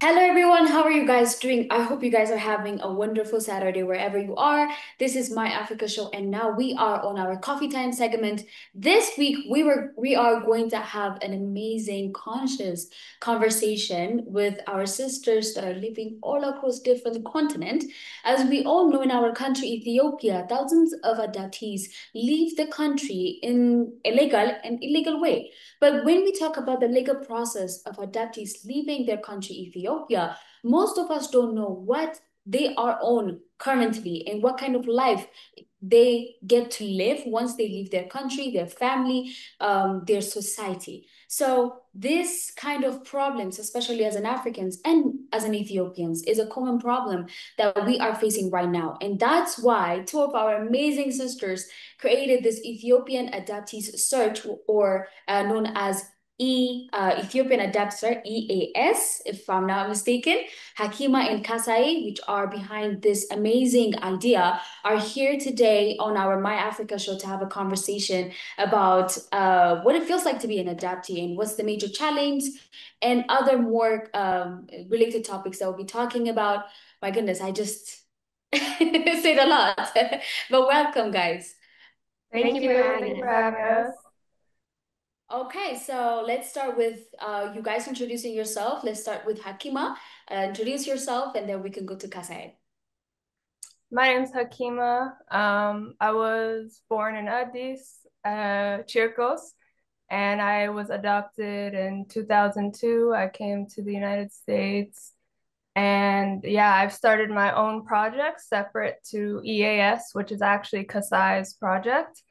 Hello everyone, how are you guys doing? I hope you guys are having a wonderful Saturday wherever you are. This is My Africa Show, and now we are on our coffee time segment. This week we are going to have an amazing conscious conversation with our sisters that are living all across different continents. As we all know, in our country, Ethiopia, thousands of adoptees leave the country in a legal and illegal way. But when we talk about the legal process of adoptees leaving their country, Ethiopia, most of us don't know what they are on currently and what kind of life they get to live once they leave their country, their family, their society. So this kind of problems, especially as an Africans and as an Ethiopians, is a common problem that we are facing right now. And that's why two of our amazing sisters created this Ethiopian Adoptees Search, or known as Ethiopian Adopter EAS, if I'm not mistaken. Hakima and Kasai, which are behind this amazing idea, are here today on our My Africa show to have a conversation about what it feels like to be an adoptee and what's the major challenge and other more related topics that we'll be talking about. My goodness, I just said a lot, but welcome, guys. Thank you, Liz. Thank you for having us. Okay, so let's start with you guys introducing yourself. Let's start with Hakima. Introduce yourself, and then we can go to Kasai. My name's Hakima. I was born in Addis, Chircos, and I was adopted in 2002. I came to the United States, and yeah, I've started my own project separate to EAS, which is actually Kasai's project,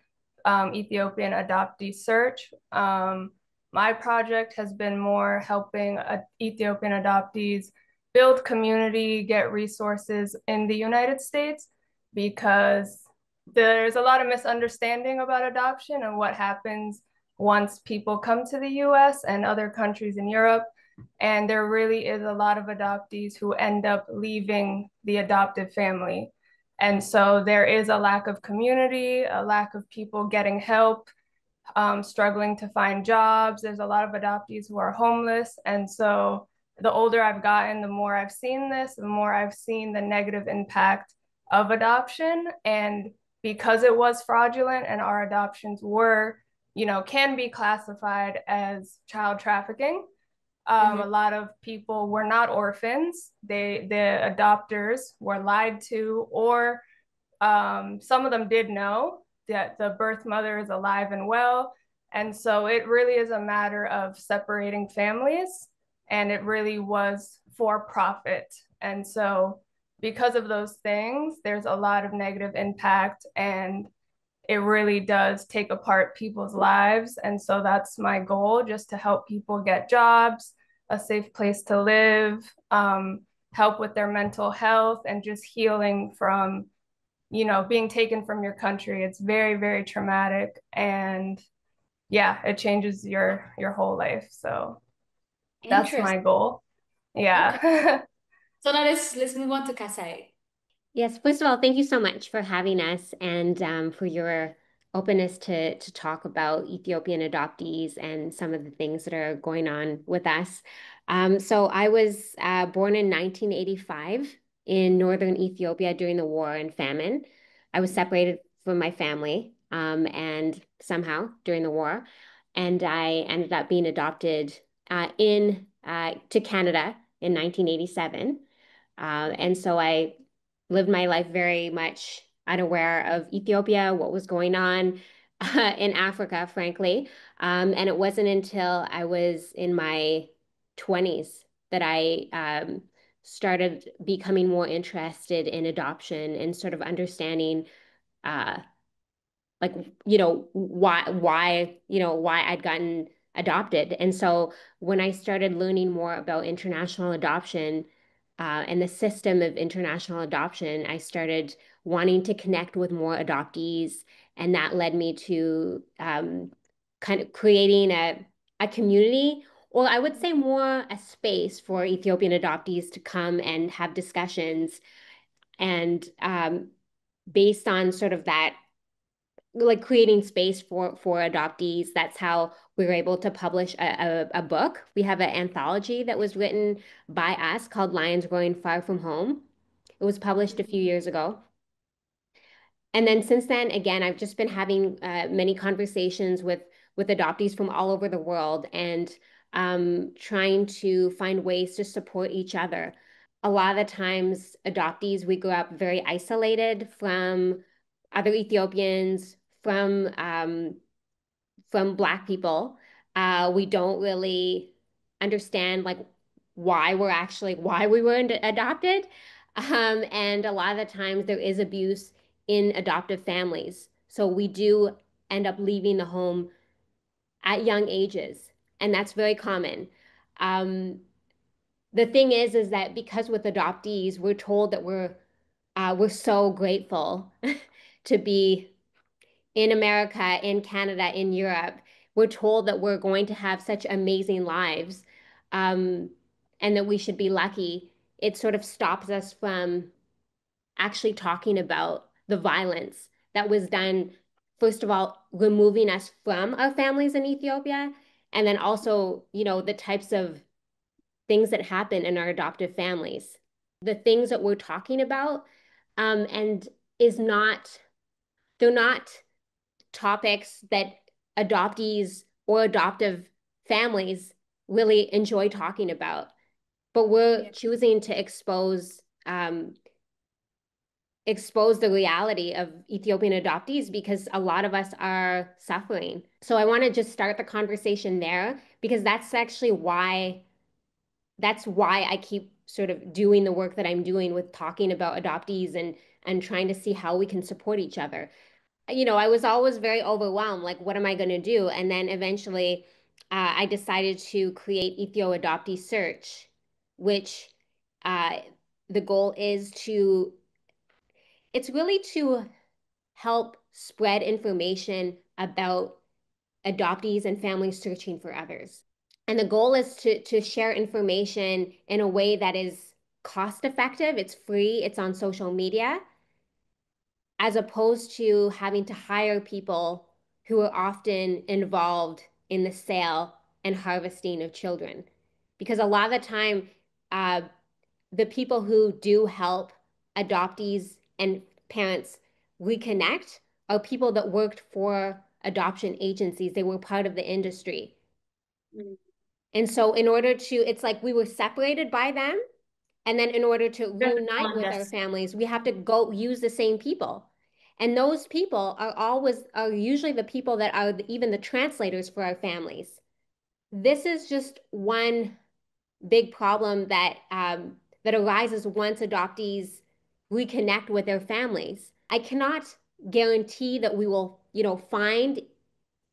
Ethiopian Adoptee Search. My project has been more helping Ethiopian adoptees build community, get resources in the United States, because there's a lot of misunderstanding about adoption and what happens once people come to the US and other countries in Europe. And there really is a lot of adoptees who end up leaving the adoptive family. And so there is a lack of community, a lack of people getting help, struggling to find jobs. There's a lot of adoptees who are homeless. And so the older I've gotten, the more I've seen this, the more I've seen the negative impact of adoption. And because it was fraudulent and our adoptions were, can be classified as child trafficking. A lot of people were not orphans. The adopters were lied to, or some of them did know that the birth mother is alive and well. And so it really is a matter of separating families, and it really was for profit. And so, because of those things, there's a lot of negative impact, and it really does take apart people's lives. And so, that's my goal, just to help people get jobs, a safe place to live, help with their mental health, and just healing from being taken from your country. It's very, very traumatic. And yeah, it changes your whole life. So that's my Interesting. goal. Okay. Yeah. So now let's move on to Kasai. Yes, first of all, thank you so much for having us and for your openness to talk about Ethiopian adoptees and some of the things that are going on with us. So I was born in 1985 in northern Ethiopia during the war and famine. I was separated from my family and somehow during the war, and I ended up being adopted in to Canada in 1987. And so I lived my life very much unaware of Ethiopia, what was going on in Africa, frankly. And it wasn't until I was in my 20s that I started becoming more interested in adoption and sort of understanding uh, like why I'd gotten adopted. And so when I started learning more about international adoption and the system of international adoption, I started wanting to connect with more adoptees, and that led me to kind of creating a community, or I would say more a space for Ethiopian adoptees to come and have discussions. And based on sort of that like creating space for adoptees. That's how we were able to publish a book. We have an anthology that was written by us called Lions Growing Far From Home. It was published a few years ago. And then since then, again, I've just been having many conversations with adoptees from all over the world and trying to find ways to support each other. A lot of the times, adoptees, we grew up very isolated from other Ethiopians, from Black people. We don't really understand like why we were adopted. And a lot of the times there is abuse in adoptive families. So we do end up leaving the home at young ages, and that's very common. Um, the thing is that because with adoptees, we're told that we're so grateful to be in America, in Canada, in Europe. We're told that we're going to have such amazing lives, um, and that we should be lucky. It sort of stops us from actually talking about the violence that was done, first of all, removing us from our families in Ethiopia, and then also, the types of things that happen in our adoptive families. The things that we're talking about, and is not, they're not topics that adoptees or adoptive families really enjoy talking about. But we're Yeah. choosing to expose the reality of Ethiopian adoptees because a lot of us are suffering. So I want to just start the conversation there because that's why I keep sort of doing the work that I'm doing with talking about adoptees and trying to see how we can support each other. I was always very overwhelmed, like what am I going to do? And then eventually I decided to create Ethio Adoptee Search, which uh, the goal is it's really to help spread information about adoptees and families searching for others. And the goal is to share information in a way that is cost effective, it's free, it's on social media, as opposed to having to hire people who are often involved in the sale and harvesting of children. Because a lot of the time, uh, the people who do help adoptees and parents reconnect are people that worked for adoption agencies. They were part of the industry. Mm. And so, in order to, it's like we were separated by them. And then, in order to reunite with our Yes. families, we have to go use the same people. And those people are usually the people that are even the translators for our families. This is just one big problem that arises once adoptees reconnect with their families. I cannot guarantee that we will, find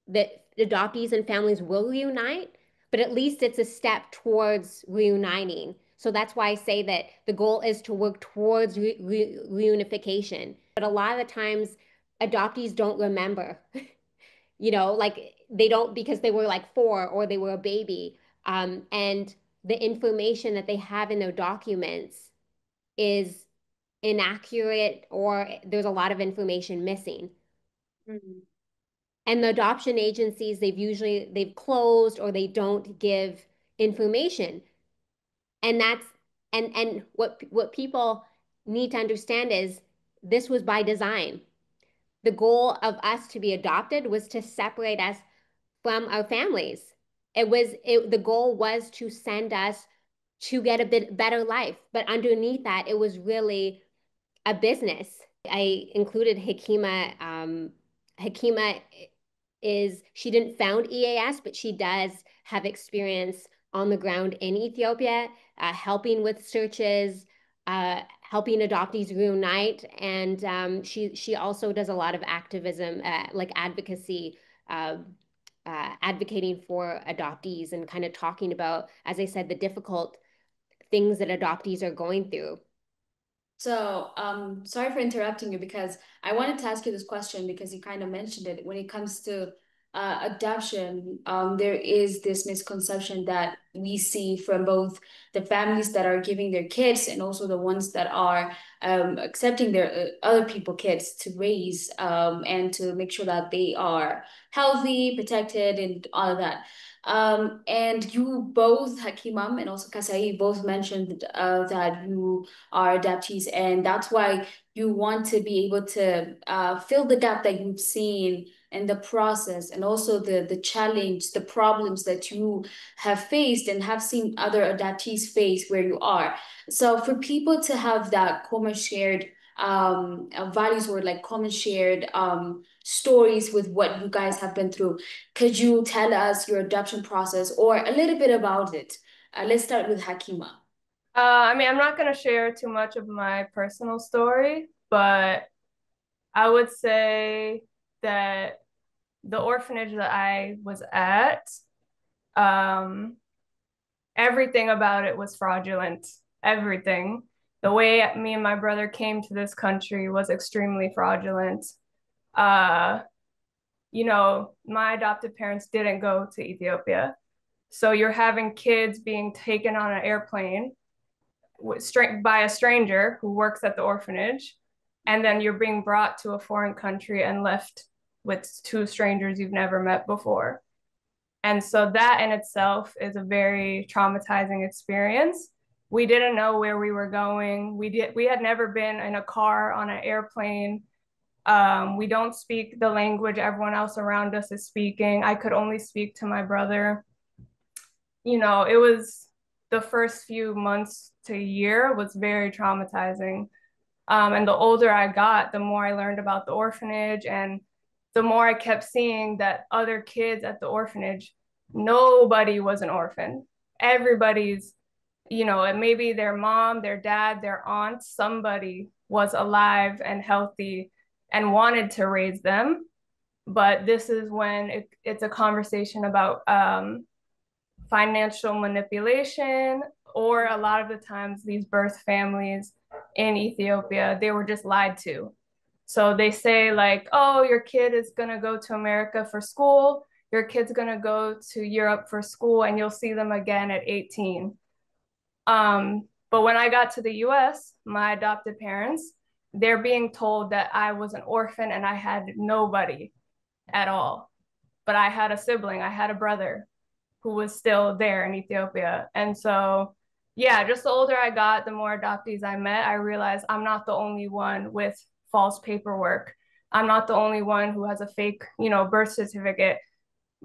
that adoptees and families will reunite, but at least it's a step towards reuniting. So that's why I say that the goal is to work towards reunification. But a lot of the times, adoptees don't remember, like they don't because they were like 4 or they were a baby. And the information that they have in their documents is inaccurate or there's a lot of information missing. Mm. And the adoption agencies, they've closed or they don't give information. And that's and what people need to understand is this was by design. The goal of us to be adopted was to separate us from our families. The goal was to send us to get a bit better life. But underneath that, it was really a business. I included Hakima. Hakima she didn't found EAS, but she does have experience on the ground in Ethiopia, helping with searches, helping adoptees reunite, and she also does a lot of activism, like advocacy, uh, advocating for adoptees and kind of talking about, as I said, the difficult things that adoptees are going through. So, sorry for interrupting you because I wanted to ask you this question because you kind of mentioned it when it comes to adoption, there is this misconception that we see from both the families that are giving their kids and also the ones that are accepting their other people kids to raise and to make sure that they are healthy, protected, and all of that. And you both, Hakimam and also Kasai, both mentioned that you are adoptees, and that's why you want to be able to fill the gap that you've seen and the process and also the challenge, the problems that you have faced and have seen other adoptees face where you are. So for people to have that common shared values or like common shared stories with what you guys have been through, could you tell us your adoption process or a little bit about it? Let's start with Hakima. I mean, I'm not going to share too much of my personal story, but I would say that the orphanage that I was at, um, everything about it was fraudulent. Everything. The way me and my brother came to this country was extremely fraudulent. Uh, my adopted parents didn't go to Ethiopia. So you're having kids being taken on an airplane by a stranger who works at the orphanage, and then you're being brought to a foreign country and left with two strangers you've never met before. And so that in itself is a very traumatizing experience. We didn't know where we were going. We had never been in a car, on an airplane. We don't speak the language everyone else around us is speaking. I could only speak to my brother. It was the first few months to a year was very traumatizing. And the older I got, the more I learned about the orphanage, and the more I kept seeing that other kids at the orphanage, nobody was an orphan. Everybody's, maybe their mom, their dad, their aunt, somebody was alive and healthy and wanted to raise them. But this is when it's a conversation about financial manipulation, or a lot of the times these birth families in Ethiopia, they were just lied to. So they say like, oh, your kid is going to go to America for school, your kid's going to go to Europe for school, and you'll see them again at 18. But when I got to the US, my adopted parents, they're being told that I was an orphan and I had nobody at all. But I had a sibling, I had a brother who was still there in Ethiopia. And so, yeah, just the older I got, the more adoptees I met, I realized I'm not the only one with false paperwork. I'm not the only one who has a fake, birth certificate.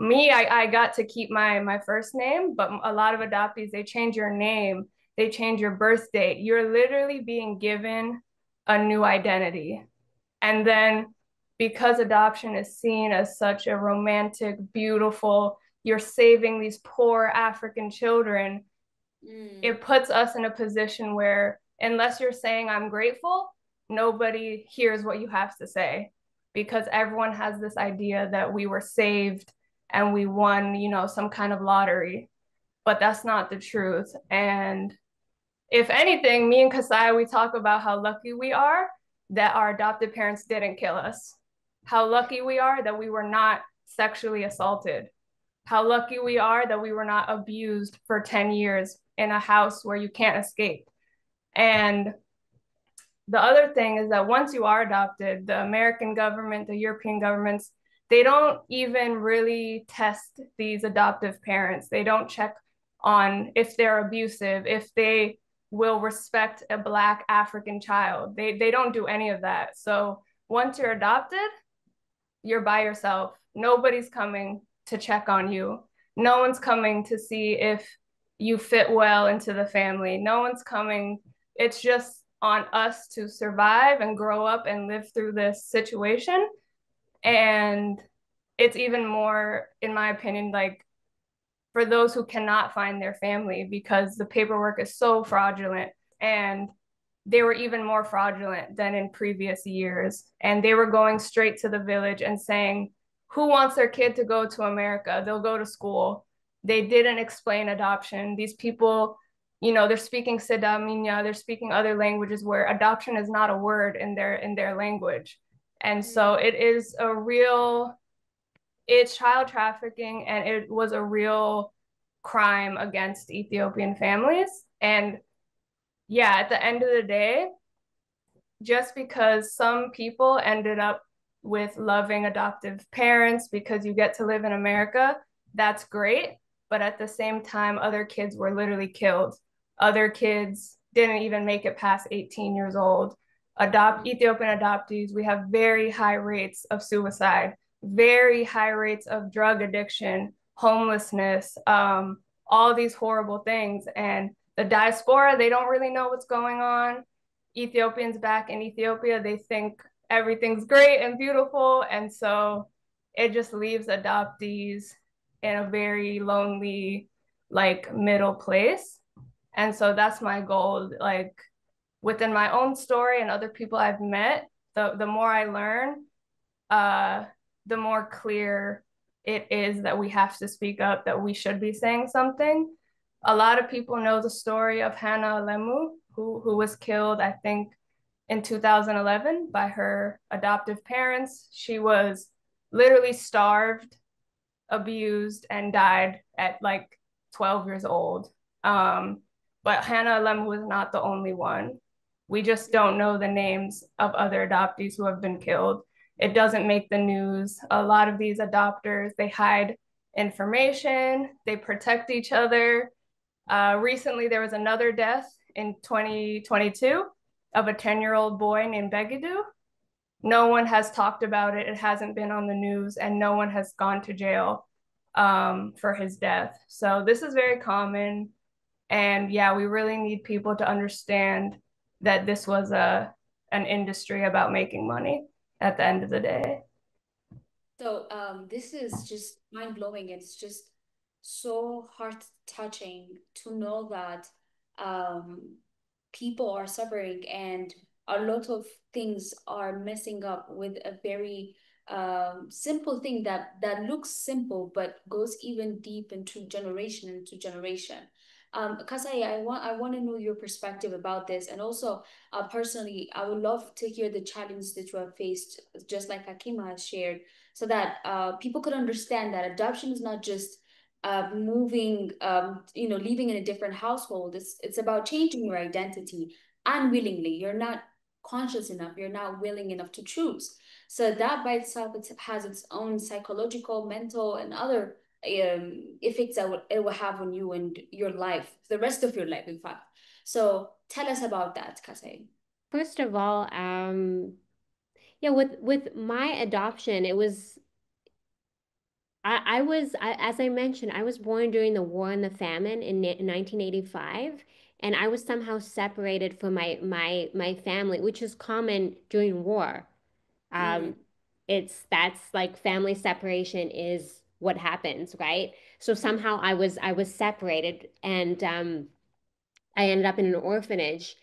I got to keep my first name, but a lot of adoptees, they change your name, they change your birth date. You're literally being given a new identity. And then because adoption is seen as such a romantic, beautiful, you're saving these poor African children, it puts us in a position where unless you're saying I'm grateful, nobody hears what you have to say, because everyone has this idea that we were saved and we won, some kind of lottery. But that's not the truth. And if anything, me and Kasai, we talk about how lucky we are that our adopted parents didn't kill us. How lucky we are that we were not sexually assaulted. How lucky we are that we were not abused for 10 years in a house where you can't escape. And the other thing is that once you are adopted, the American government, the European governments, they don't even really test these adoptive parents. They don't check on if they're abusive, if they will respect a Black African child. They don't do any of that. So once you're adopted, you're by yourself. Nobody's coming to check on you. No one's coming to see if you fit well into the family. No one's coming. It's just on us to survive and grow up and live through this situation. And it's even more, in my opinion, like for those who cannot find their family because the paperwork is so fraudulent, and they were even more fraudulent than in previous years. And they were going straight to the village and saying, who wants their kid to go to America? They'll go to school. They didn't explain adoption. These people, they're speaking Sidaminya, they're speaking other languages where adoption is not a word in their language. And so it is a real It's child trafficking, and it was a real crime against Ethiopian families. And yeah, at the end of the day, just because some people ended up with loving adoptive parents because you get to live in America, that's great. But at the same time, other kids were literally killed. Other kids didn't even make it past 18 years old. Ethiopian adoptees, we have very high rates of suicide, very high rates of drug addiction, homelessness, all these horrible things. And the diaspora, they don't really know what's going on. Ethiopians back in Ethiopia, they think everything's great and beautiful. And so it just leaves adoptees in a very lonely, like middle place. And so that's my goal. Like within my own story and other people I've met, the more I learn, the more clear it is that we have to speak up, that we should be saying something. A lot of people know the story of Hannah Lemu, who was killed, I think, in 2011 by her adoptive parents. She was literally starved, abused, and died at like 12 years old. But Hannah Lemu was not the only one. We just don't know the names of other adoptees who have been killed. It doesn't make the news. A lot of these adopters, they hide information, they protect each other. Recently, there was another death in 2022 of a 10-year-old boy named Begadu. No one has talked about it. It hasn't been on the news, and no one has gone to jail for his death. So this is very common. And yeah, we really need people to understand that this was an industry about making money at the end of the day. So this is just mind blowing. It's just so heart touching to know that um, people are suffering and a lot of things are messing up with a very simple thing that looks simple but goes even deep into generation. Kasai, I want to know your perspective about this, and also personally, I would love to hear the challenge that you have faced, just like Hakima has shared, so that people could understand that adoption is not just moving, leaving in a different household. It's about changing your identity unwillingly. You're not conscious enough. You're not willing enough to choose. So that by itself, it has its own psychological, mental, and other effects that it will have on you and your life, the rest of your life, in fact. So tell us about that, Kasei. First of all, yeah, with my adoption, it was as I mentioned, I was born during the war and the famine in 1985, and I was somehow separated from my family, which is common during war. Mm, Um, that's like family separation is what happens, right? So somehow I was separated, and I ended up in an orphanage.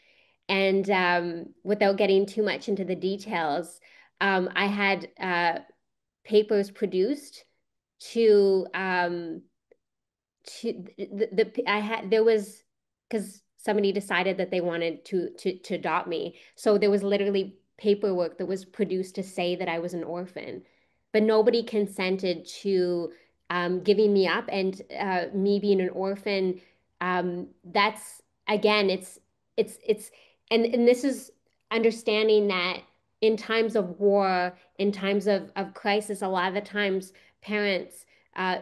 And without getting too much into the details, I had papers produced to I had there was because somebody decided that they wanted to adopt me. So there was literally paperwork that was produced to say that I was an orphan, but nobody consented to giving me up and me being an orphan. That's again, it's and this is understanding that in times of war, in times of crisis, a lot of the times parents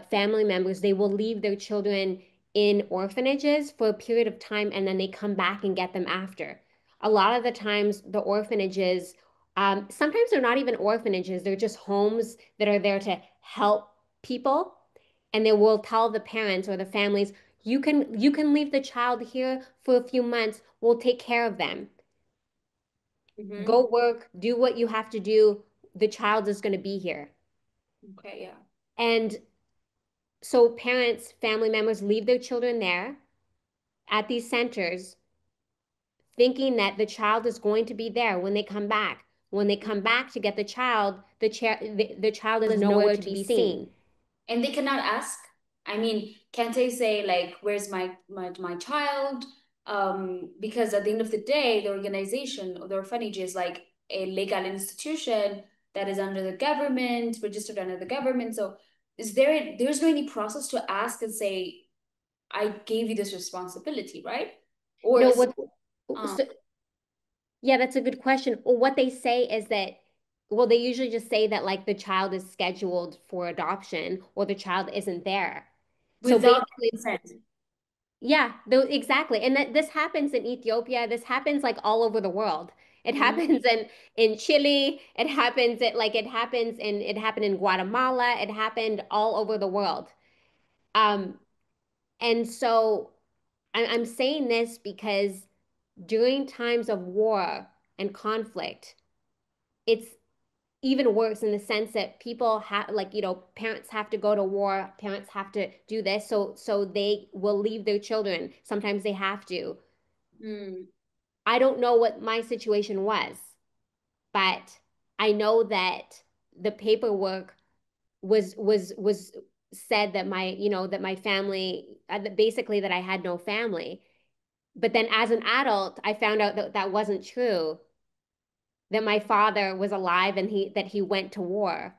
family members, they will leave their children in orphanages for a period of time and then they come back and get them after. A lot of the times, the orphanages, sometimes they're not even orphanages, they're just homes that are there to help people. And they will tell the parents or the families, you can leave the child here for a few months. We'll take care of them. mm-hmm. Go work, do what you have to do. The child is going to be here. Okay, yeah. And so parents, family members leave their children there at these centers, thinking that the child is going to be there when they come back. When they come back to get the child, the child is Is nowhere nowhere to to be be seen. seen. And they cannot ask. I mean, can't they say like, "Where's my child?" Because at the end of the day, the organization or the orphanage is like a legal institution that is under the government, registered under the government. So there's no any process to ask and say, I gave you this responsibility, right? Or No, is what um so yeah, that's a good question. Well, what they say is that, well, they usually just say that like the child is scheduled for adoption or the child isn't there. So without basically, consent? yeah, though exactly. And that this happens in Ethiopia, this happens like all over the world. It Mm, happens in Chile, it happens in it happened in Guatemala, it happened all over the world. Um, and so I'm saying this because during times of war and conflict, it's even worse in the sense that people have like parents have to go to war, parents have to do this, so they will leave their children, sometimes they have to. mm, I don't know what my situation was, but I know that the paperwork was said that my family, basically that I had no family. But then as an adult I found out that that wasn't true, that my father was alive and he went to war.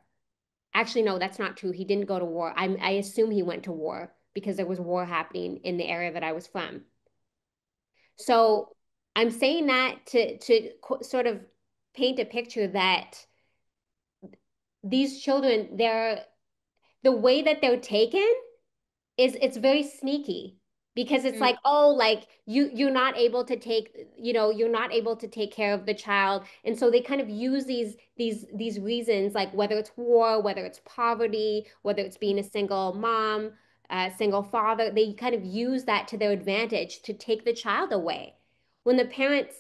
Actually, no, that's not true. He didn't go to war. I assume he went to war because there was war happening in the area that I was from. So I'm saying that to sort of paint a picture that these children, the way that they're taken is it's very sneaky because it's mm, like, oh, like you're not able to take, you're not able to take care of the child. And so they kind of use these reasons, like whether it's war, whether it's poverty, whether it's being a single mom, single father, they kind of use that to their advantage to take the child away. When the parents,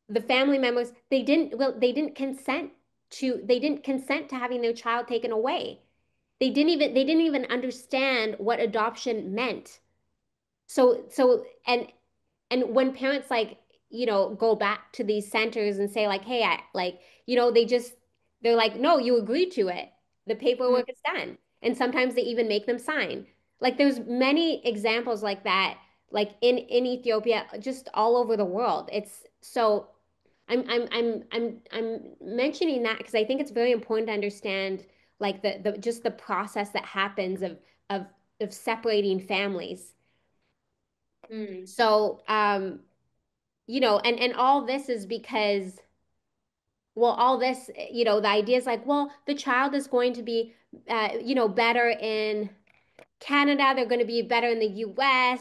the family members, they didn't consent to having their child taken away. They didn't even understand what adoption meant. So when parents like, go back to these centers and say like, hey, I like, they're like, no, you agreed to it. The mm, paperwork is done. And sometimes they even make them sign. Like there's many examples like that, like in Ethiopia, just all over the world. It's so I'm mentioning that because I think it's very important to understand like the just the process that happens of of separating families. mm. So and all this is because, well, all this, the idea is like, well, the child is going to be better in Canada, they're going to be better in the US,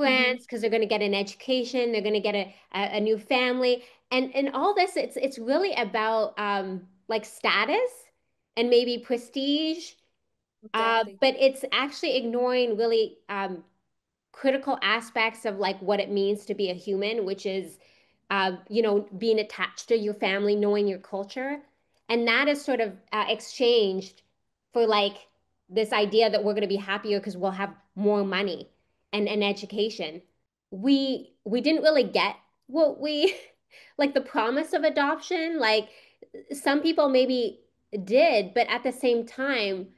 Mhm. France, because they're going to get an education, they're going to get a new family. And all this, it's really about like status and maybe prestige. Exactly. But it's actually ignoring really critical aspects of like what it means to be a human, which is, being attached to your family, knowing your culture. And that is sort of exchanged for like this idea that we're going to be happier because we'll have more money and an education. We didn't really get what we like the promise of adoption. Like some people maybe did, but at the same time,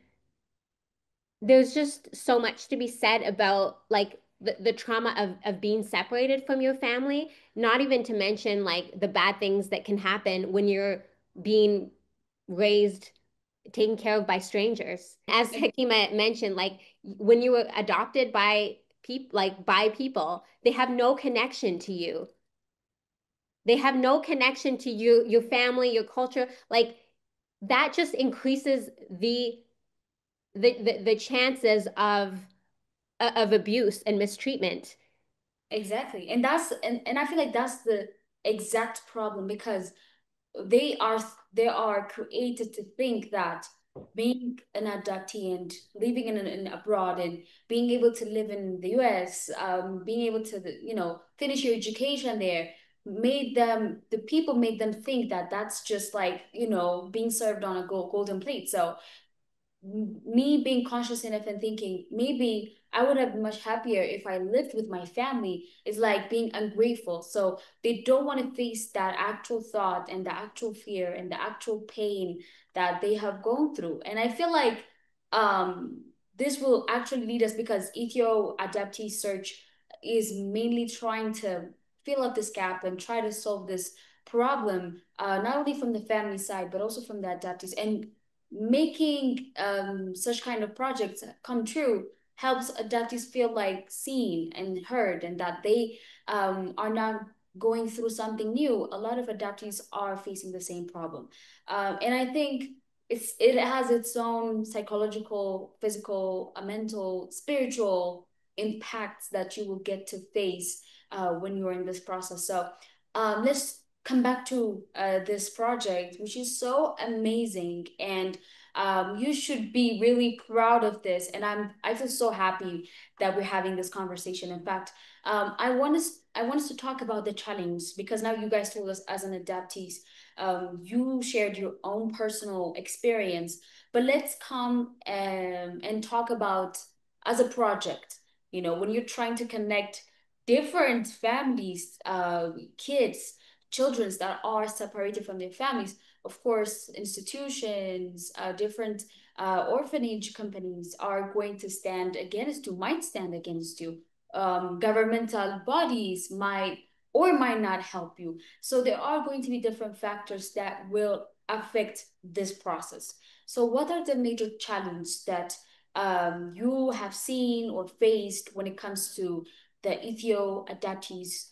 there's just so much to be said about like the trauma of being separated from your family, not even to mention like the bad things that can happen when you're being raised, taken care of by strangers. As Ex- Hakima mentioned, like when you were adopted by people, they have no connection to you. They have no connection to you, your family, your culture. Like that just increases the chances of abuse and mistreatment. Exactly. And I feel like that's the exact problem because they are they are created to think that being an adoptee and living in abroad and being able to live in the US, being able to finish your education there made them the people made them think that that's just like being served on a golden plate. So me being conscious enough and thinking maybe I would have been much happier if I lived with my family is like being ungrateful. So they don't want to face that actual thought and the actual fear and the actual pain that they have gone through. And I feel like this will actually lead us because Ethio Adoptee Search is mainly trying to fill up this gap and try to solve this problem, not only from the family side, but also from the adoptees. And making such kind of projects come true helps adoptees feel like seen and heard, and that they are not going through something new. A lot of adoptees are facing the same problem, and I think it has its own psychological, physical, mental, spiritual impacts that you will get to face when you're in this process. So let's come back to this project, which is so amazing, and you should be really proud of this. And I feel so happy that we're having this conversation. In fact, I want us to talk about the challenge, because now you guys told us as an adoptees, you shared your own personal experience. But let's come and talk about as a project. You know, when you're trying to connect different families, kids, children that are separated from their families. Of course, institutions, different orphanage companies are going to stand against you, might stand against you. Governmental bodies might or might not help you. So there are going to be different factors that will affect this process. So what are the major challenges that you have seen or faced when it comes to the Ethio adoptees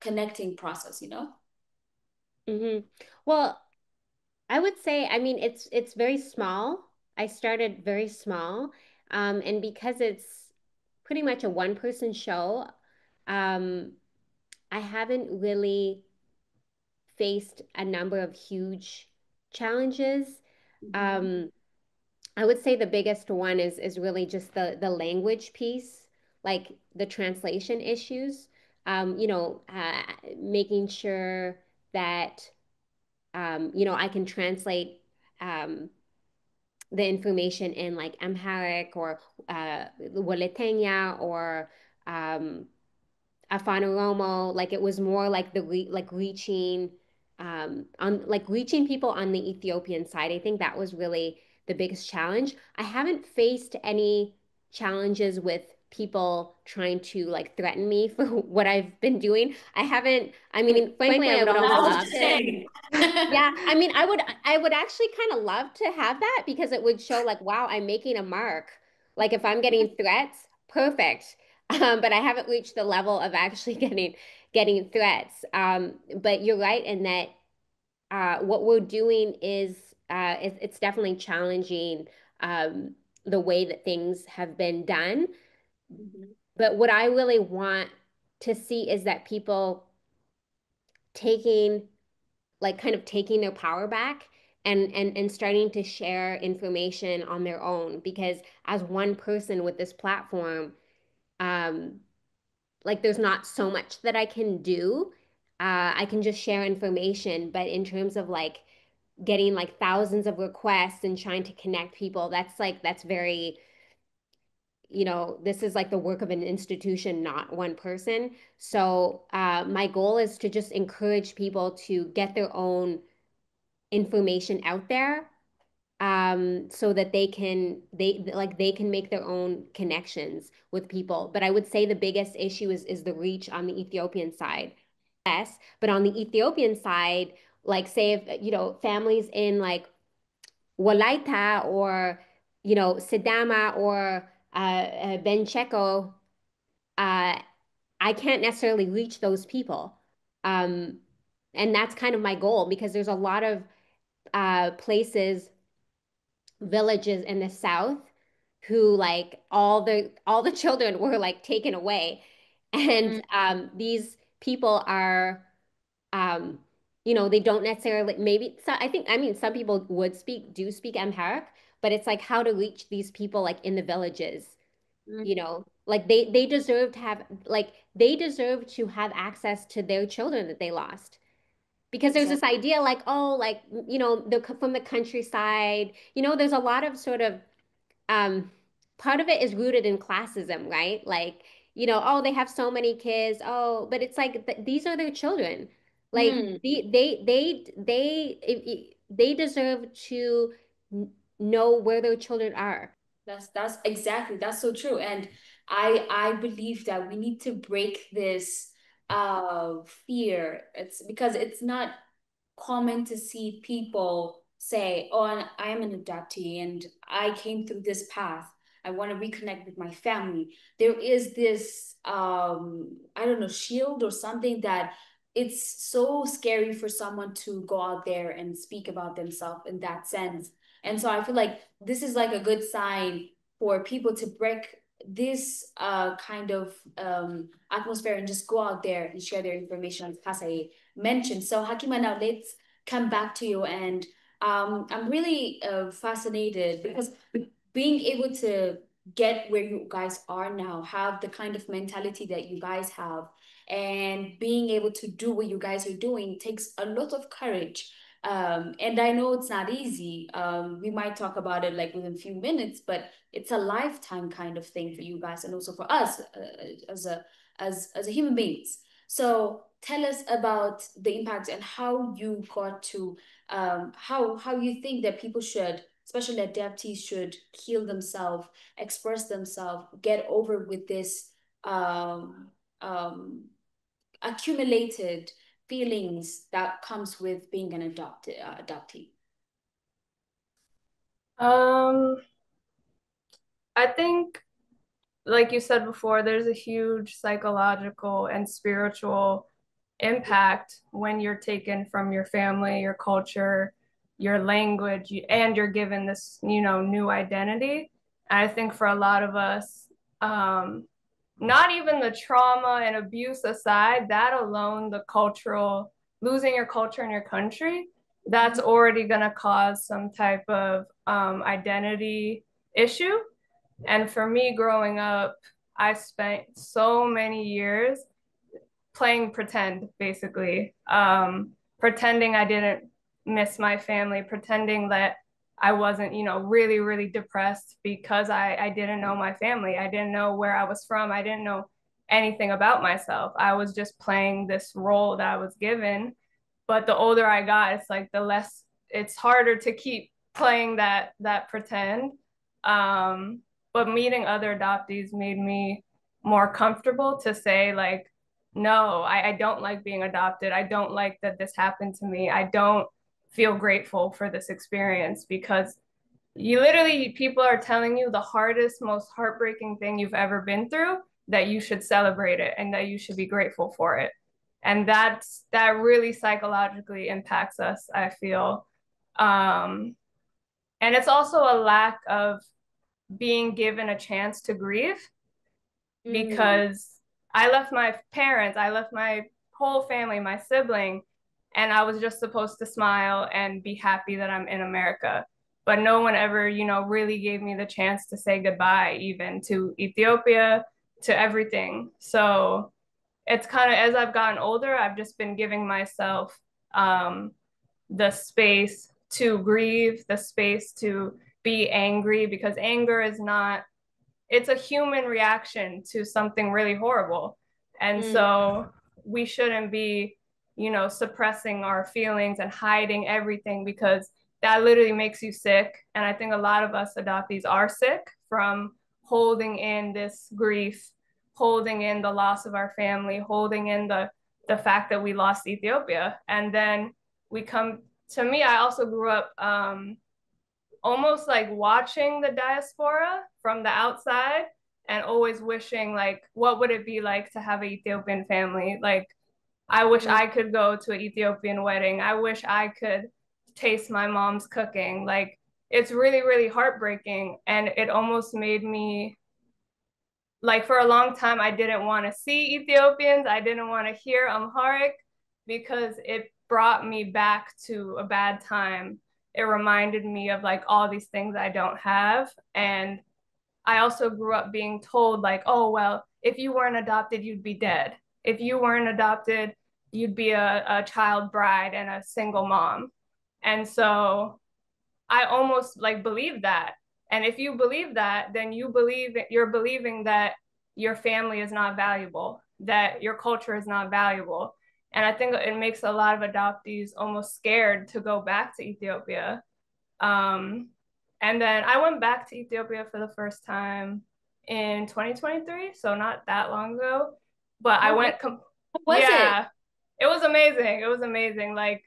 connecting process, you know? Hmm. Well, I would say, I mean, it's very small. I started very small, and because it's pretty much a one-person show, um, I haven't really faced a number of huge challenges. Mm-hmm. Um, I would say the biggest one is really just the language piece, like the translation issues. Making sure that I can translate um, the information in like Amharic or Walitenya or um, Afanuromo. Like it was more like like reaching on like reaching people on the Ethiopian side. I think that was really the biggest challenge. I haven't faced any challenges with people trying to like threaten me for what I've been doing. I haven't, I mean, frankly, I Frankly, I would would almost almost love love to. to. Yeah, I mean, I would actually kind of love to have that because it would show like, wow, I'm making a mark. Like if I'm getting threats, perfect. But I haven't reached the level of actually getting threats. But you're right in that what we're doing is it's definitely challenging the way that things have been done. Mhm. But what I really want to see is that people taking like kind of taking their power back and starting to share information on their own because as one person with this platform um like there's not so much that I can do. I can just share information, but in terms of like getting like thousands of requests and trying to connect people, that's very, this is like the work of an institution, not one person. So my goal is to just encourage people to get their own information out there so that they can make their own connections with people. But I would say the biggest issue is the reach on the Ethiopian side. Yes, but on the Ethiopian side, like say if families in like Walaita or Sidama or Bencheko, uh, I can't necessarily reach those people. Um, and that's kind of my goal because there's a lot of places villages in the south who like all the children were like taken away and Mm, these people are um they don't necessarily maybe so I mean some people do speak Amharic but it's like how to reach these people like in the villages mm, like they deserve to have like they deserve to have access to their children that they lost because there's this exactly. idea like oh like from the countryside there's a lot of sort of um part of it is rooted in classism, right? Like, oh, they have so many kids. Oh, but it's like these are their children. Like Mm, they deserve to know where their children are. that's exactly, that's so true. And I believe that we need to break this fear. It's because it's not common to see people say, oh, I am an adoptee and I came through this path. I want to reconnect with my family. There is this, I don't know, shield or something that it's so scary for someone to go out there and speak about themselves in that sense. And so I feel like this is like a good sign for people to break this kind of atmosphere and just go out there and share their information, as Kasai mentioned. So Hakima, now let's come back to you. And I'm really fascinated because being able to get where you guys are now, have the kind of mentality that you guys have, and being able to do what you guys are doing takes a lot of courage. And I know it's not easy. We might talk about it like within a few minutes, but it's a lifetime kind of thing for you guys and also for us as a human beings. So tell us about the impact and how you got to how you think that people should, especially adoptees, should heal themselves, express themselves, get over with this um, um, accumulated feelings that comes with being an adoptee. Um, I think, like you said before, there's a huge psychological and spiritual impact when you're taken from your family, your culture, your language, and you're given this, new identity. I think for a lot of us, um, not even the trauma and abuse aside, that alone, the cultural, losing your culture and your country, that's Mhm. already going to cause some type of identity issue. And for me growing up, I spent so many years playing pretend, basically, pretending I didn't miss my family, pretending that I wasn't, really, really depressed because I didn't know my family. I didn't know where I was from. I didn't know anything about myself. I was just playing this role that I was given. But the older I got, it's like the less, it's harder to keep playing that pretend. Um, but meeting other adoptees made me more comfortable to say, like, no, I don't like being adopted. I don't like that this happened to me. I don't feel grateful for this experience because you literally, people are telling you the hardest, most heartbreaking thing you've ever been through, that you should celebrate it and that you should be grateful for it. And that really psychologically impacts us, I feel. Um, and it's also a lack of being given a chance to grieve Mm, because I left my parents, I left my whole family, my sibling, and I was just supposed to smile and be happy that I'm in America. But no one ever, really gave me the chance to say goodbye, even to Ethiopia, to everything. So it's kind of, as I've gotten older, I've just been giving myself um, the space to grieve, the space to be angry, because anger is not, it's a human reaction to something really horrible. And mm, so we shouldn't be, suppressing our feelings and hiding everything because that literally makes you sick. And I think a lot of us adoptees are sick from holding in this grief, holding in the loss of our family, holding in the fact that we lost Ethiopia. And then we come to me, I also grew up almost like watching the diaspora from the outside and always wishing, like, what would it be like to have an Ethiopian family? Like, I wish mm, I could go to an Ethiopian wedding. I wish I could taste my mom's cooking. Like, it's really, really heartbreaking. And it almost made me, like, for a long time, I didn't want to see Ethiopians. I didn't want to hear Amharic because it brought me back to a bad time. It reminded me of like all these things I don't have. And I also grew up being told, like, oh, well, if you weren't adopted, you'd be dead. If you weren't adopted, you'd be a child bride and a single mom. And so I almost like believe that. And if you believe that, then you're believing that your family is not valuable, that your culture is not valuable. And I think it makes a lot of adoptees almost scared to go back to Ethiopia. Um, and then I went back to Ethiopia for the first time in 2023, so not that long ago. But I how went, was it? yeah, it was amazing. It was amazing. Like,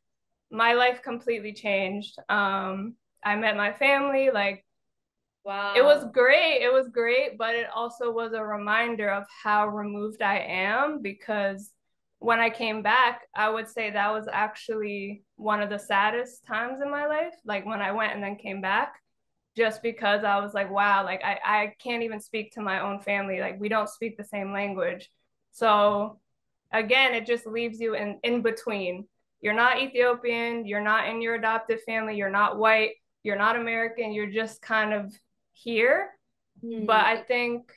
my life completely changed. I met my family, like it was Wow. great. It was great, but it also was a reminder of how removed I am because when I came back, I would say that was actually one of the saddest times in my life. Like when I went and then came back, just because I was like, wow, like I can't even speak to my own family. Like we don't speak the same language. So again, it just leaves you in between. You're not Ethiopian, you're not in your adoptive family, you're not white, you're not American, you're just kind of here. But I Hmm. think,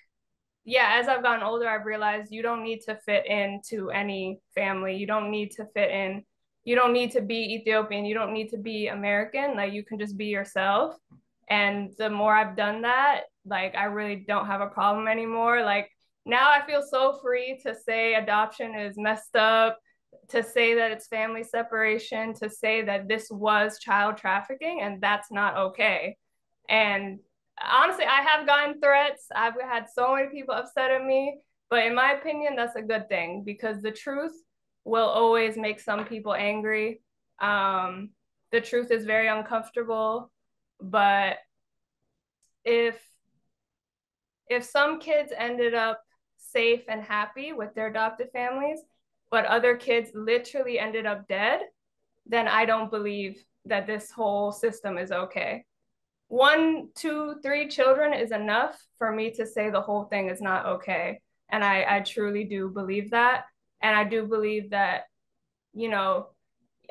yeah, as I've gotten older, I've realized you don't need to fit into any family. You don't need to fit in. You don't need to be Ethiopian. You don't need to be American. Like you can just be yourself. And the more I've done that, like I really don't have a problem anymore. Like now I feel so free to say adoption is messed up, to say that it's family separation, to say that this was child trafficking and that's not okay. And honestly, I have gotten threats. I've had so many people upset at me, but in my opinion, that's a good thing because the truth will always make some people angry. Um, the truth is very uncomfortable, but if if some kids ended up safe and happy with their adopted families, but other kids literally ended up dead, then I don't believe that this whole system is okay. One, two, three children is enough for me to say the whole thing is not okay. And I truly do believe that. And I do believe that, you know,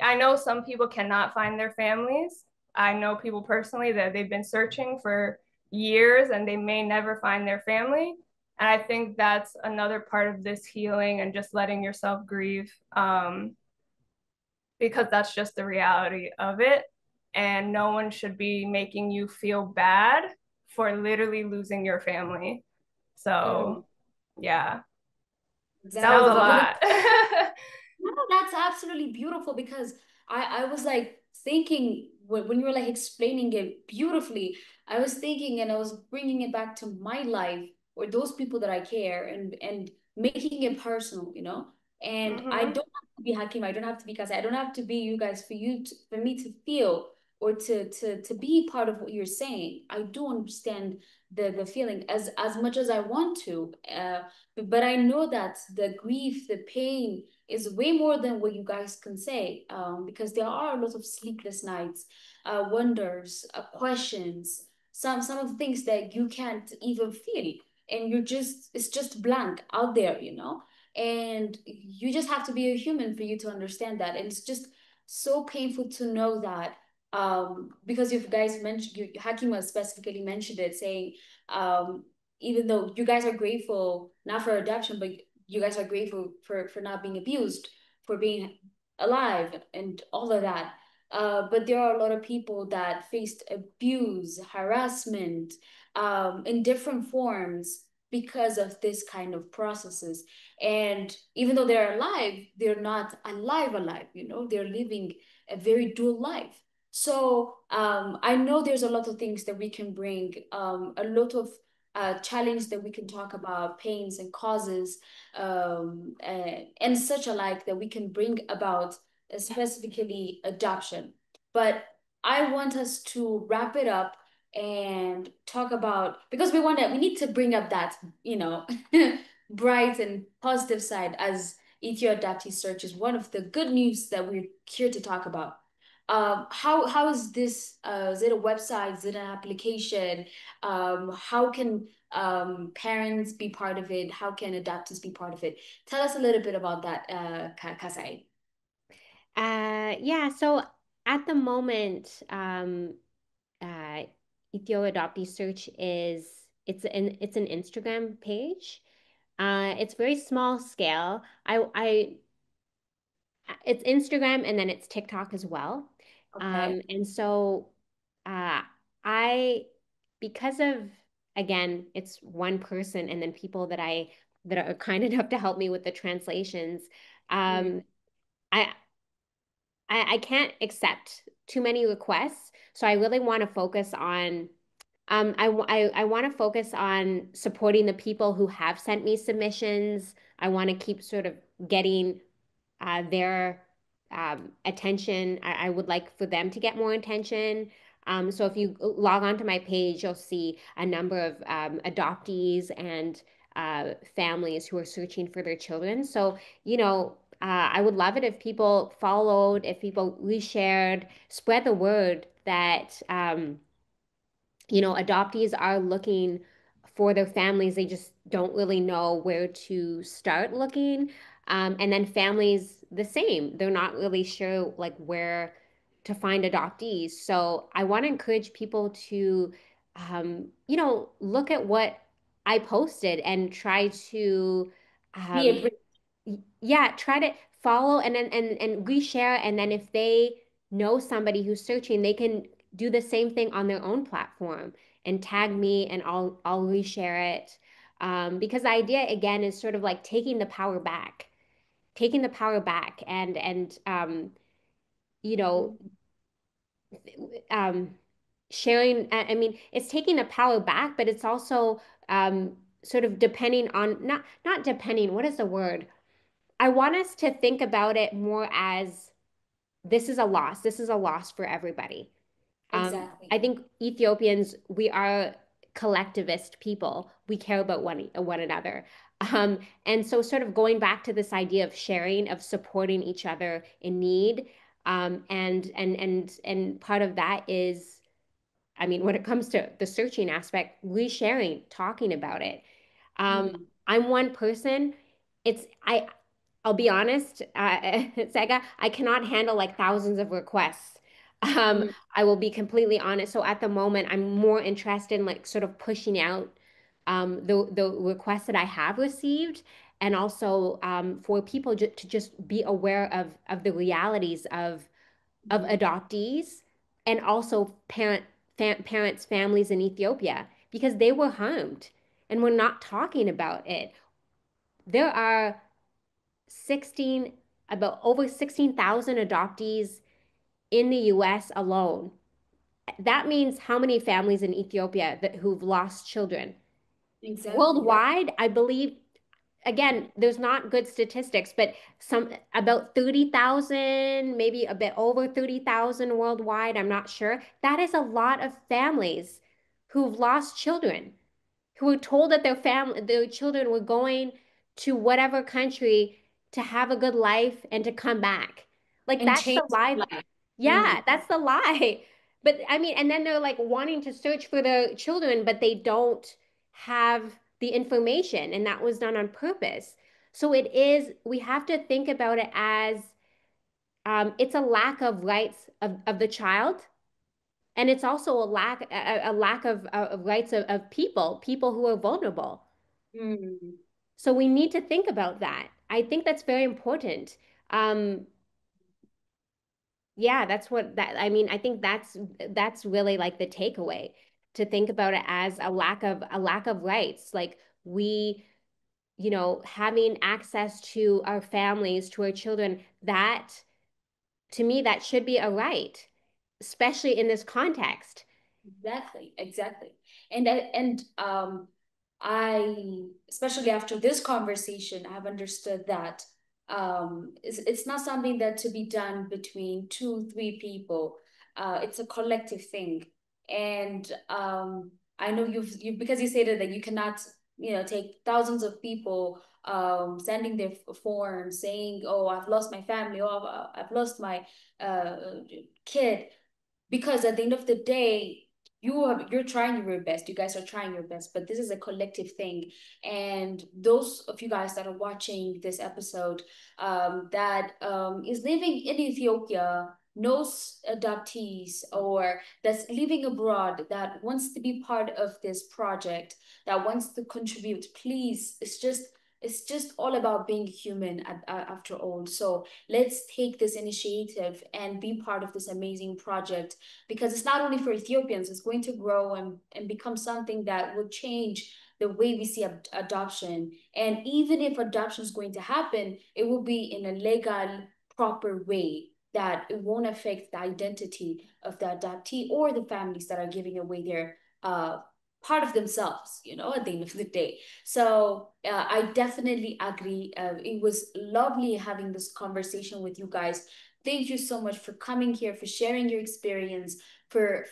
I know some people cannot find their families. I know people personally that they've been searching for years and they may never find their family. And I think that's another part of this healing and just letting yourself grieve. Because that's just the reality of it. And no one should be making you feel bad for literally losing your family. So, yeah, that was a That was lot. no, that's absolutely beautiful because I was like thinking when you were like explaining it beautifully, I was thinking and I was bringing it back to my life or those people that I care and making it personal, you know? And I Mm-hmm. don't have to be Hakim, I don't have to be Kasi, I don't have to be you guys for me to feel or to be part of what you're saying. I do understand the feeling as much as I want to. But I know that the grief, the pain is way more than what you guys can say, because there are a lot of sleepless nights, wonders, questions, some of the things that you can't even feel, and it's just blank out there, you know. And you just have to be a human for you to understand that, and it's just so painful to know that. Because you guys mentioned, Hakima specifically mentioned it, saying, um, even though you guys are grateful not for adoption, but you guys are grateful for not being abused, for being alive, and all of that. But there are a lot of people that faced abuse, harassment, in different forms because of this kind of processes. And even though they're alive, they're not alive, you know, they're living a very dual life. So I know there's a lot of things that we can bring, a lot of challenge that we can talk about, pains and causes, and such alike that we can bring about, specifically adoption. But I want us to wrap it up and talk about, because we need to bring up that, you know, bright and positive side, as Ethio Adoptee Search is one of the good news that we're here to talk about. How is this? Is it a website? Is it an application? How can parents be part of it? How can adoptees be part of it? Tell us a little bit about that, Kasai. Yeah, so at the moment, uh, Ethio Adoptee Search it's an Instagram page. It's very small scale. It's Instagram and then it's TikTok as well. Okay. And so uh, I, because of, again, it's one person and then people that are kind enough to help me with the translations. Mm. Um, I, I can't accept too many requests. So I really want to focus on I want to focus on supporting the people who have sent me submissions. I want to keep sort of getting their attention. I would like for them to get more attention. So if you log onto my page, you'll see a number of adoptees and families who are searching for their children. So, I would love it if people followed, if people reshared, spread the word that adoptees are looking for their families. They just don't really know where to start looking. And then families, the same. They're not really sure like where to find adoptees. So I want to encourage people to, look at what I posted and try to, Be a um, bridge. yeah, try to follow and then and reshare. And then if they know somebody who's searching, they can do the same thing on their own platform and tag me and I'll reshare it. Because the idea again is sort of like taking the power back and you know um, sharing. I mean, it's taking the power back, but it's also sort of depending on not depending. What is the word? I want us to think about it more as this is a loss. This is a loss for everybody. Exactly. I think Ethiopians, we are collectivist people. We care about one another. And so sort of going back to this idea of sharing, of supporting each other in need. And part of that is, I mean, when it comes to the searching aspect, resharing, talking about it. Mm, I'm one person. I'll be honest, Sega, I cannot handle like thousands of requests. mm, I will be completely honest. So at the moment, I'm more interested in like sort of pushing out the requests that I have received, and also for people to just be aware of the realities of mm. adoptees and also parents, families in Ethiopia because they were harmed, and we're not talking about it. There are 16 about over 16,000 adoptees in the US alone. That means how many families in Ethiopia who've lost children? Exactly. That. Worldwide, I believe, again, there's not good statistics, but some about 30,000, maybe a bit over 30,000 worldwide. I'm not sure. That is a lot of families who've lost children, who were told that their children were going to whatever country to have a good life and to come back. Like And that's change the lie. life. Yeah, that's the lie. But I mean, and then they're like wanting to search for their children, but they don't have the information, and that was done on purpose. So we have to think about it as it's a lack of rights of the child. And it's also a lack of rights of people who are vulnerable. Mm, So we need to think about that. I think that's very important. Um, yeah, that's what that I mean, I think that's really like the takeaway to think about it as a lack of rights. Like we, having access to our families, to our children, that to me that should be a right, especially in this context. exactly. Exactly. I, especially after this conversation, I've understood that it's not something that to be done between two, three people. It's a collective thing. And I know you've because you stated that you cannot, take thousands of people sending their forms saying, "Oh, I've lost my family," "Oh, I've lost my uh, kid." Because at the end of the day, you're trying your best, you guys are trying your best, but this is a collective thing. And those of you guys that are watching this episode that is living in Ethiopia, knows adoptees, or that's living abroad, that wants to be part of this project, that wants to contribute, please, it's just all about being human after all. So let's take this initiative and be part of this amazing project, because it's not only for Ethiopians, it's going to grow and become something that will change the way we see adoption. And even if adoption is going to happen, it will be in a legal, proper way that it won't affect the identity of the adoptee or the families that are giving away their part of themselves, at the end of the day. So I definitely agree. It was lovely having this conversation with you guys. Thank you so much for coming here, for sharing your experience, for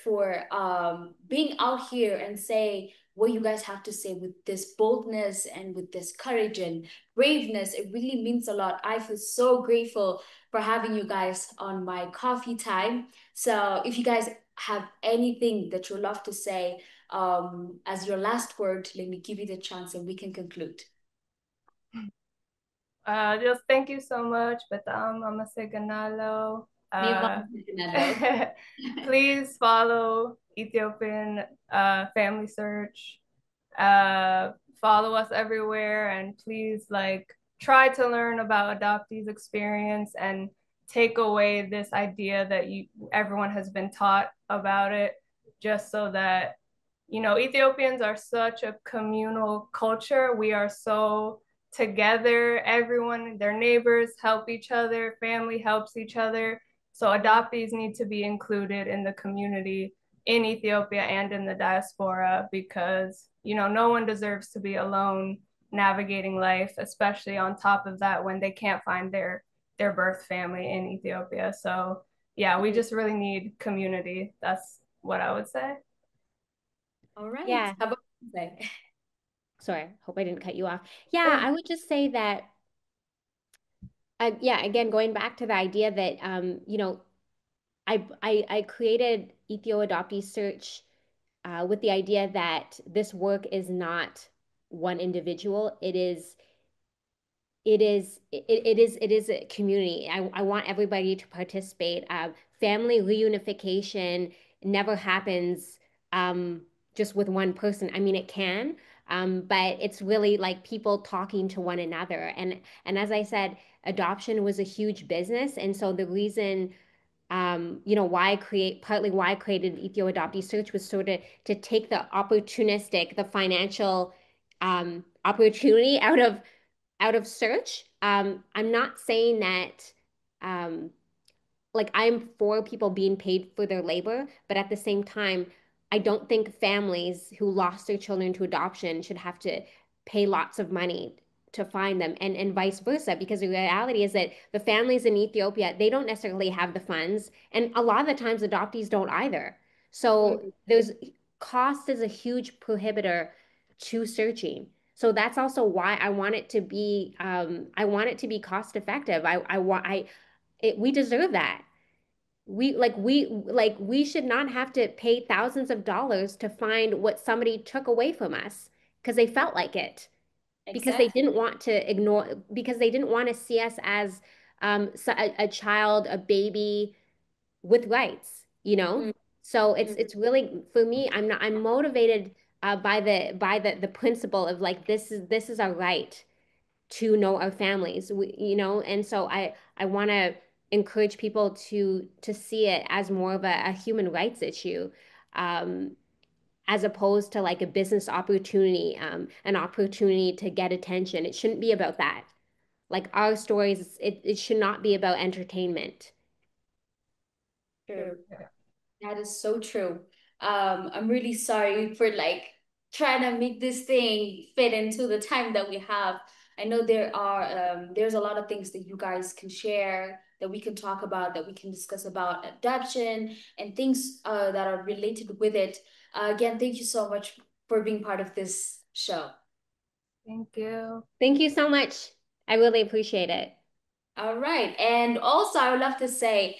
being out here and say what you guys have to say with this boldness and with this courage and braveness. It really means a lot. I feel so grateful for having you guys on my coffee time. So if you guys have anything that you love to say as your last word, let me give you the chance and we can conclude. Just thank you so much, Batam Mama Ganalo. Please follow Ethiopian Family Search. Uh, Follow us everywhere, and please try to learn about adoptees experience and take away this idea that everyone has been taught about it, just so that Ethiopians are such a communal culture. We are so together. Everyone, their neighbors help each other, family helps each other. So adoptees need to be included in the community in Ethiopia and in the diaspora, because no one deserves to be alone navigating life, especially on top of that when they can't find their birth family in Ethiopia. So yeah, we just really need community. That's what I would say. All right. Yeah. How about you say? Sorry, hope I didn't cut you off. Yeah, I would just say that, yeah, again, going back to the idea that, I created Ethio Adoptee Search with the idea that this work is not one individual. It is a community. I want everybody to participate. Family reunification never happens just with one person. I mean, it can, but it's really like people talking to one another. And as I said, adoption was a huge business, and so the reason partly why I created Ethio Adoptee Search was sort of to take the financial opportunity out of search. I'm not saying that um, like I'm for people being paid for their labor, but at the same time, I don't think families who lost their children to adoption should have to pay lots of money to find them, and vice versa, because the reality is that the families in Ethiopia, they don't necessarily have the funds, and a lot of the times adoptees don't either. So there's cost is a huge prohibitor to searching. So that's also why I want it to be cost effective. I want I it, we deserve that. We should not have to pay thousands of dollars to find what somebody took away from us because they felt like it, because they Exactly. didn't want to ignore, because they didn't want to see us as a child, a baby with rights, you know? Mm, So it's mm, it's really, for me, I'm motivated by the principle of like this is our right to know our families, and so I want to encourage people to see it as more of a human rights issue, um, as opposed to like a business opportunity, an opportunity to get attention. It shouldn't be about that. Like our stories, it should not be about entertainment. true. That is so true. I'm really sorry for like trying to make this thing fit into the time that we have. I know there's a lot of things that you guys can share, that we can talk about, that we can discuss about adoption and things that are related with it. Again, thank you so much for being part of this show. Thank you. Thank you so much. I really appreciate it. All right. And also, I would love to say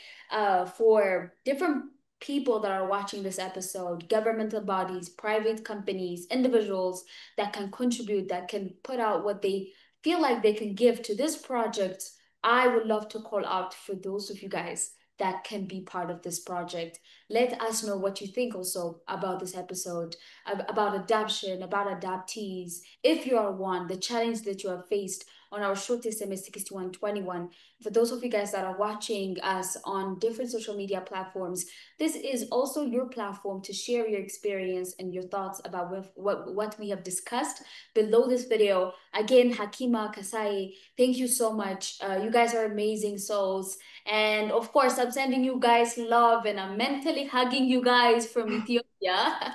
for different people that are watching this episode, governmental bodies, private companies, individuals that can contribute, that can put out what they feel like they can give to this project, I would love to call out for those of you guys that can be part of this project. Let us know what you think also about this episode, about adoption, about adoptees, if you are one, the challenge that you have faced on our short SMS 6121. For those of you guys that are watching us on different social media platforms, this is also your platform to share your experience and your thoughts about what we have discussed below this video. Again, Hakima, Kasai, thank you so much. You guys are amazing souls. And of course, I'm sending you guys love and I'm mentally hugging you guys from Ethiopia.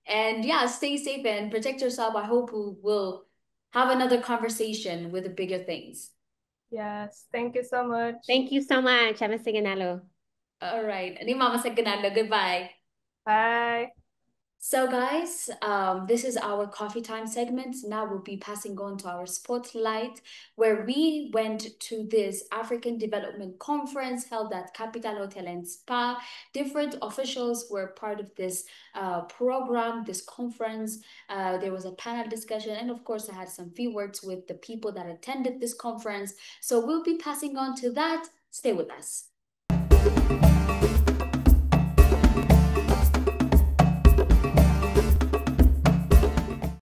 And yeah, stay safe and protect yourself. I hope we will have another conversation with the bigger things. Yes, thank you so much. Thank you so much. I'm a Siganalo. All right. Ni Mama sa ganalo. Goodbye. Bye. So, guys, this is our coffee time segment. Now we'll be passing on to our spotlight, where we went to this African Development Conference held at Capital Hotel and Spa. Different officials were part of this program, this conference. There was a panel discussion, and of course, I had some few words with the people that attended this conference. So we'll be passing on to that. Stay with us.